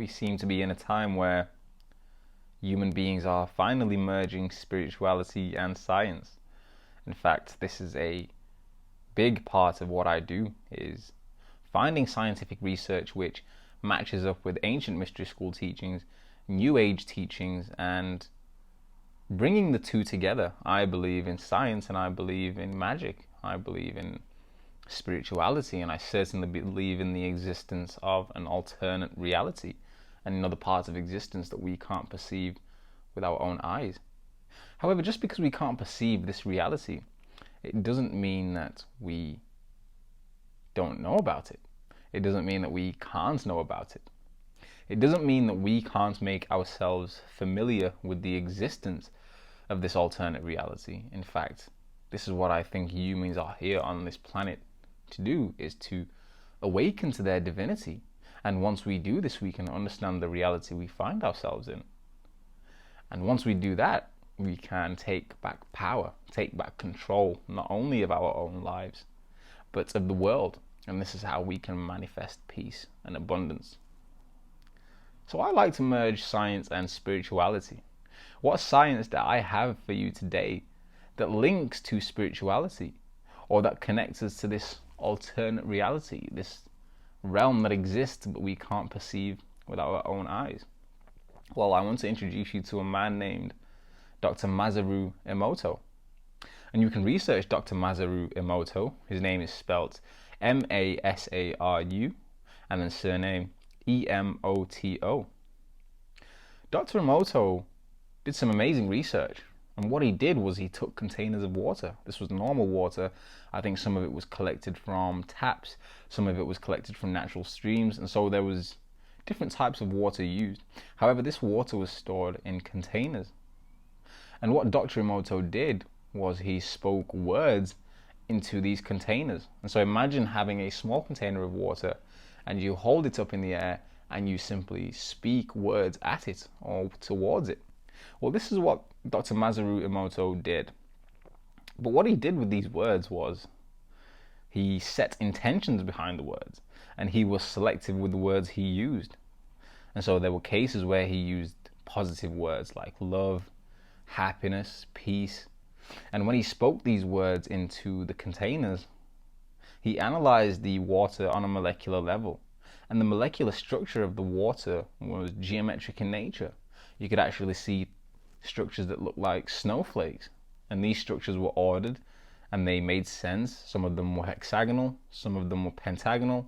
we seem to be in a time where human beings are finally merging spirituality and science. In fact, this is a big part of what I do, is finding scientific research which matches up with ancient mystery school teachings, new age teachings, and bringing the two together. I believe in science and I believe in magic. I believe in spirituality, and I certainly believe in the existence of an alternate reality and another part of existence that we can't perceive with our own eyes. However, just because we can't perceive this reality, it doesn't mean that we don't know about it. It doesn't mean that we can't know about it. It doesn't mean that we can't make ourselves familiar with the existence of this alternate reality. In fact, this is what I think humans are here on this planet to do, is to awaken to their divinity. And once we do this, we can understand the reality we find ourselves in. And once we do that, we can take back power, take back control, not only of our own lives, but of the world. And this is how we can manifest peace and abundance. So I like to merge science and spirituality. What science that I have for you today that links to spirituality, or that connects us to this alternate reality, this realm that exists but we can't perceive with our own eyes? Well, I want to introduce you to a man named Dr. Masaru Emoto. And you can research Dr. Masaru Emoto. His name is spelt Masaru and then surname Emoto. Dr. Emoto did some amazing research, and what he did was he took containers of water. This was normal water. I think some of it was collected from taps, some of it was collected from natural streams, and so there was different types of water used. However, this water was stored in containers. And what Dr. Emoto did was he spoke words into these containers. And so imagine having a small container of water and you hold it up in the air and you simply speak words at it or towards it. Well, this is what Dr. Masaru Emoto did. But what he did with these words was he set intentions behind the words, and he was selective with the words he used. And so there were cases where he used positive words like love, happiness, peace. And when he spoke these words into the containers, he analyzed the water on a molecular level. And the molecular structure of the water was geometric in nature. You could actually see structures that looked like snowflakes. And these structures were ordered and they made sense. Some of them were hexagonal, some of them were pentagonal.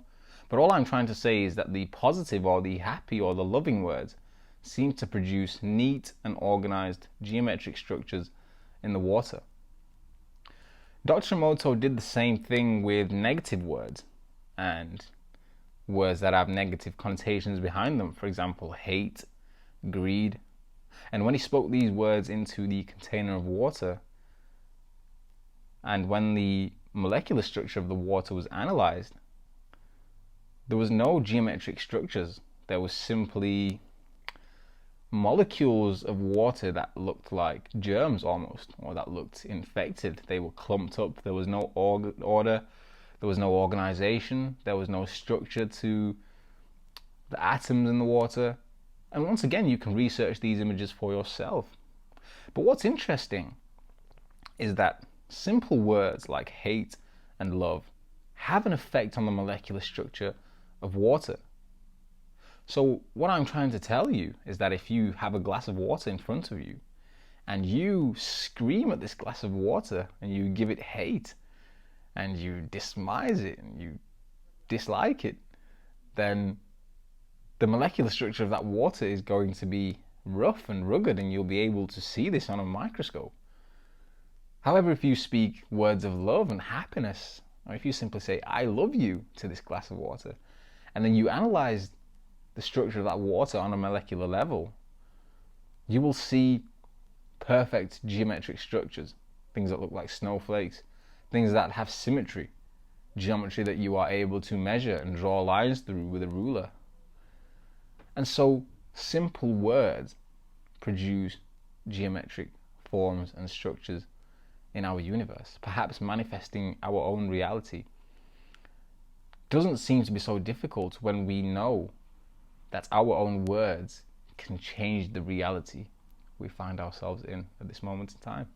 But all I'm trying to say is that the positive or the happy or the loving words seem to produce neat and organized geometric structures in the water. Dr. Emoto did the same thing with negative words and words that have negative connotations behind them. For example, hate, greed. And when he spoke these words into the container of water, and when the molecular structure of the water was analyzed, there was no geometric structures. There was simply molecules of water that looked like germs almost, or that looked infected. They were clumped up. There was no order. There was no organization. There was no structure to the atoms in the water. And once again, you can research these images for yourself. But what's interesting is that simple words like hate and love have an effect on the molecular structure of water. So what I'm trying to tell you is that if you have a glass of water in front of you and you scream at this glass of water and you give it hate and you despise it and you dislike it, then the molecular structure of that water is going to be rough and rugged, and you'll be able to see this on a microscope. However, if you speak words of love and happiness, or if you simply say, I love you to this glass of water, and then you analyze the structure of that water on a molecular level, you will see perfect geometric structures, things that look like snowflakes, things that have symmetry, geometry that you are able to measure and draw lines through with a ruler. And so simple words produce geometric forms and structures in our universe, perhaps manifesting our own reality. Doesn't seem to be so difficult when we know that our own words can change the reality we find ourselves in at this moment in time.